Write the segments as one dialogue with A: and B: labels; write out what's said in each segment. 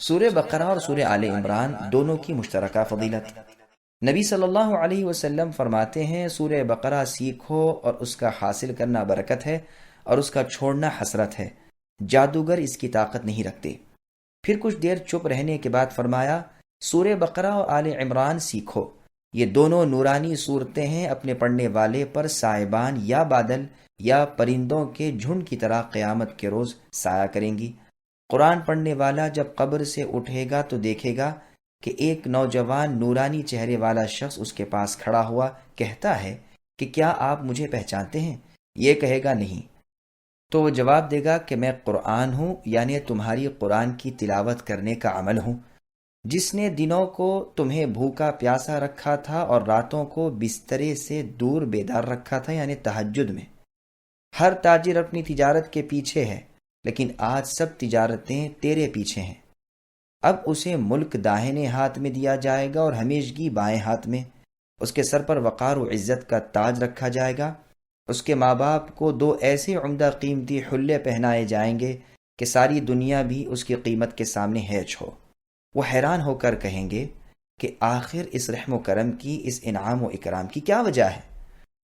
A: سورہ بقرہ اور سورہ آل عمران دونوں کی مشترکہ فضیلت۔ نبی صلی اللہ علیہ وسلم فرماتے ہیں سورہ بقرہ سیکھو اور اس کا حاصل کرنا برکت ہے اور اس کا چھوڑنا حسرت ہے، جادوگر اس کی طاقت نہیں رکھتے۔ پھر کچھ دیر چپ رہنے کے بعد فرمایا سورہ بقرہ اور آل عمران سیکھو، یہ دونوں نورانی صورتیں ہیں، اپنے پڑھنے والے پر سائبان یا بادل یا پرندوں کے جھنڈ کی طرح قیامت کے روز سایہ کریں گی۔ قرآن پڑھنے والا جب قبر سے اٹھے گا تو دیکھے گا کہ ایک نوجوان نورانی چہرے والا شخص اس کے پاس کھڑا ہوا کہتا ہے کہ کیا آپ مجھے پہچانتے ہیں؟ یہ کہے گا نہیں، تو وہ جواب دے گا کہ میں قرآن ہوں، یعنی تمہاری قرآن کی تلاوت کرنے کا عمل ہوں، جس نے دنوں کو تمہیں بھوکا پیاسا رکھا تھا اور راتوں کو بسترے سے دور بیدار رکھا تھا، یعنی تہجد میں۔ ہر تاجر اپنی تجارت کے پیچھے ہے، لیکن آج سب تجارتیں تیرے پیچھے ہیں۔ اب اسے ملک داہنے ہاتھ میں دیا جائے گا اور ہمیشگی بائیں ہاتھ میں، اس کے سر پر وقار و عزت کا تاج رکھا جائے گا۔ اس کے ماں باپ کو دو ایسے عمدہ قیمتی حلے پہنائے جائیں گے کہ ساری دنیا بھی اس کی قیمت کے سامنے ہیچ ہو۔ وہ حیران ہو کر کہیں گے کہ آخر اس رحم و کرم کی، اس انعام و اکرام کی کیا وجہ ہے؟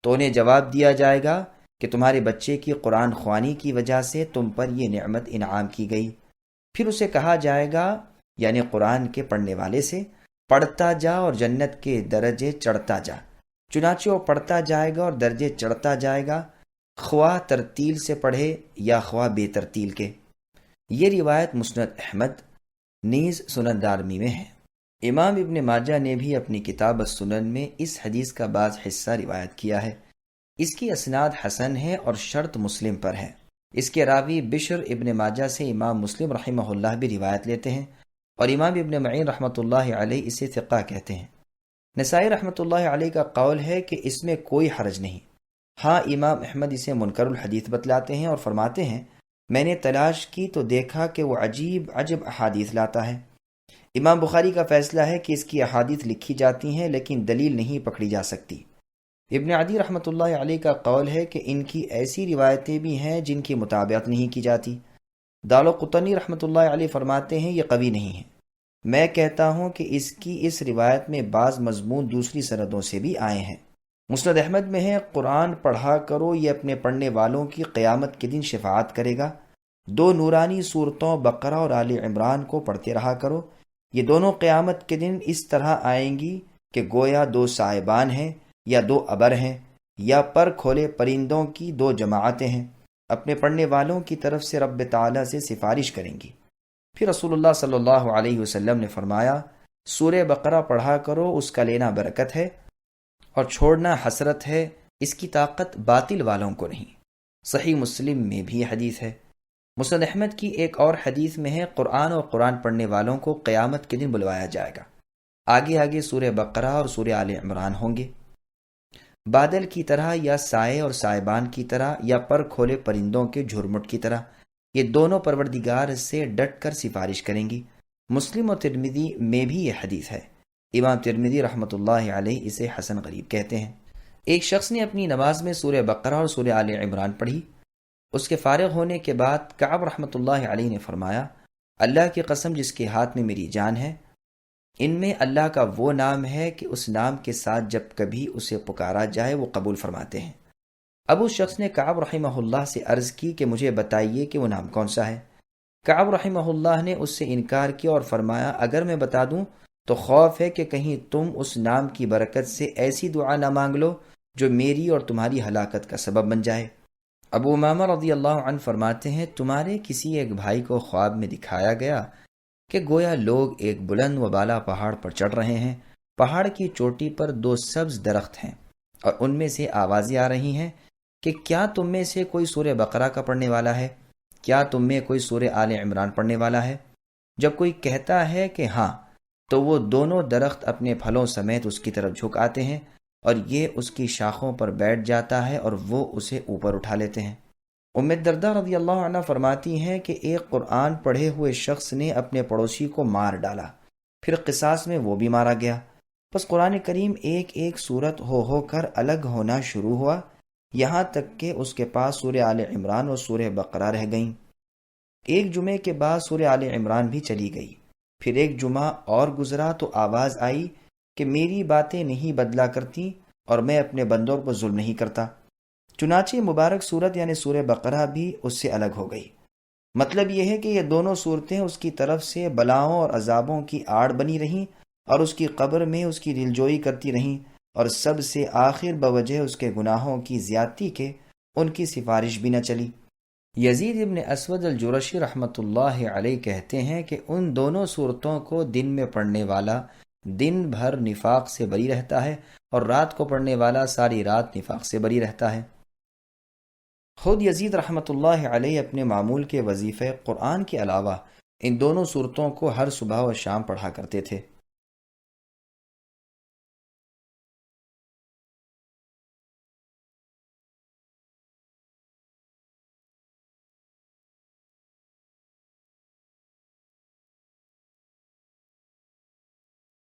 A: تو انہیں جواب دیا جائے گا کہ تمہارے بچے کی قرآن خوانی کی وجہ سے تم پر یہ نعمت انعام کی گئی۔ پھر اسے کہا جائے گا، یعنی قرآن کے پڑھنے والے سے، پڑھتا جا اور جنت کے درجے چڑھتا جا۔ چنانچہ وہ پڑھتا جائے گا اور درجے چڑھتا جائے گا، خواہ ترتیل سے پڑھے یا خواہ بے ترتیل کے۔ یہ روایت مسند احمد نیز سنن دارمی میں ہے۔ امام ابن ماجہ نے بھی اپنی کتاب السنن میں اس حدیث کا بعض حصہ روایت کیا ہے۔ اس کی اسناد حسن ہے اور شرط مسلم پر ہے۔ اس کے راوی بشر ابن ماجہ سے امام مسلم رحمہ اللہ بھی روایت لیتے ہیں، اور امام ابن معین رحمۃ اللہ علیہ اسے ثقہ کہتے ہیں۔ نسائی رحمۃ اللہ علیہ کا قول ہے کہ اس میں کوئی حرج نہیں۔ ہاں، امام احمد اسے منکر الحدیث بتلاتے ہیں اور فرماتے ہیں میں نے تلاش کی تو دیکھا کہ وہ عجیب عجب احادیث لاتا ہے۔ امام بخاری کا فیصلہ ہے کہ اس کی احادیث لکھی جاتی ہیں لیکن دلیل نہیں پکڑی جا سکتی۔ ابن عدی رحمۃ اللہ علیہ کا قول ہے کہ ان کی ایسی روایتیں بھی ہیں جن کی مطابقت نہیں کی جاتی۔ دارقطنی رحمۃ اللہ علیہ فرماتے ہیں یہ قوی نہیں ہے۔ میں کہتا ہوں کہ اس روایت میں بعض مضمون دوسری سندوں سے بھی آئے ہیں۔ مسند احمد میں ہے قرآن پڑھا کرو، یہ اپنے پڑھنے والوں کی قیامت کے دن شفاعت کرے گا۔ دو نورانی صورتوں بقرہ اور آل عمران کو پڑھتے رہا کرو، یہ دونوں قیامت کے دن اس طرح آئیں گی کہ گویا دو سائبان ہیں یا دو ابر ہیں یا پر کھولے پرندوں کی دو جماعتیں ہیں، اپنے پڑھنے والوں کی طرف سے رب تعالیٰ سے سفارش کریں گی۔ پھر رسول اللہ صلی اللہ علیہ وسلم نے فرمایا سورہ بقرہ پڑھا کرو، اس کا لینا برکت ہے اور چھوڑنا حسرت ہے، اس کی طاقت باطل والوں کو نہیں۔ صحیح مسلم میں بھی حدیث ہے۔ مسند احمد کی ایک اور حدیث میں ہے قرآن اور قرآن پڑھنے والوں کو قیامت کے دن بلوایا جائے گا۔ آگے آگے سورہ بقرہ اور سورہ آل عمران ہوں گے، بادل کی طرح یا سائے اور سائبان کی طرح یا پر کھولے پرندوں کے جھرمٹ کی طرح، یہ دونوں پروردگار سے ڈٹ کر سفارش کریں گی۔ مسلم و ترمذی میں بھی یہ حدیث ہے۔ امام ترمذی رحمۃ اللہ علیہ اسے حسن غریب کہتے ہیں۔ ایک شخص نے اپنی نماز میں سورہ بقرہ اور سورہ آل عمران پڑھی۔ اس کے فارغ ہونے کے بعد کعب رحمۃ اللہ علیہ نے فرمایا اللہ کی قسم جس کے ہاتھ میں میری جان ہے، ان میں اللہ کا وہ نام ہے کہ اس نام کے ساتھ جب کبھی اسے پکارا جائے وہ قبول فرماتے ہیں۔ اب اس شخص نے کعب رحمہ اللہ سے عرض کی کہ مجھے بتائیے کہ وہ نام کون سا ہے۔ کعب رحمہ اللہ نے اس سے انکار کیا اور فرمایا اگر میں بتا دوں تو خوف ہے کہ کہیں تم اس نام کی برکت سے ایسی دعا نہ مانگ لو جو میری اور تمہاری ہلاکت کا سبب بن جائے۔ ابو امامہ رضی اللہ عنہ فرماتے ہیں تمہارے کسی ایک بھائی کو خواب میں دکھایا گیا کہ گویا لوگ ایک بلند و بالا پہاڑ پر چڑھ رہے ہیں، پہاڑ کی چوٹی پر دو سبز درخت ہیں اور ان میں سے آوازیں آ رہی ہیں کہ کیا تم میں سے کوئی سورہ بقرہ کا پڑھنے والا ہے؟ کیا تم میں کوئی سورہ آل عمران پڑھنے والا ہے؟ جب کوئی کہتا ہے کہ ہاں تو وہ دونوں درخت اپنے پھلوں سمیت اس کی طرف جھک آتے ہیں اور یہ اس کی شاخوں پر بیٹھ جاتا ہے اور وہ اسے اوپر اٹھا لیتے ہیں۔ ام الدرداء رضی اللہ عنہ فرماتی ہیں کہ ایک قرآن پڑھے ہوئے شخص نے اپنے پڑوسی کو مار ڈالا، پھر قصاص میں وہ بھی مارا گیا۔ بس قرآن کریم ایک ایک سورت ہو کر الگ ہونا شروع ہوا، یہاں تک کہ اس کے پاس سورہ آل عمران اور سورہ بقرہ رہ گئیں۔ ایک جمعے کے بعد سورہ آل عمران بھی چلی گئی۔ پھر ایک جمعہ اور گزرا تو آواز آئی کہ میری باتیں نہیں بدلا کرتی اور میں اپنے بندوں پر ظلم نہیں کرتا۔ چنانچہ مبارک صورت یعنی سورہ بقرہ بھی اس سے الگ ہو گئی۔ مطلب یہ ہے کہ یہ دونوں صورتیں اس کی طرف سے بلاؤں اور عذابوں کی آڑ بنی رہیں اور اس کی قبر میں اس کی دلجوئی کرتی رہیں، اور سب سے آخر بوجہ اس کے گناہوں کی زیادتی کے ان کی سفارش بھی نہ چلی۔ یزید ابن اسود الجرشی رحمۃ اللہ علیہ کہتے ہیں کہ ان دونوں صورتوں کو دن میں پڑھنے والا دن بھر نفاق سے بری رہتا ہے، اور رات کو پڑھنے والا ساری رات نفاق سے بری رہتا ہے۔ خود یزید رحمۃ اللہ علیہ اپنے معمول کے وظیفے قرآن کے علاوہ ان دونوں صورتوں کو ہر صبح و شام پڑھا کرتے تھے۔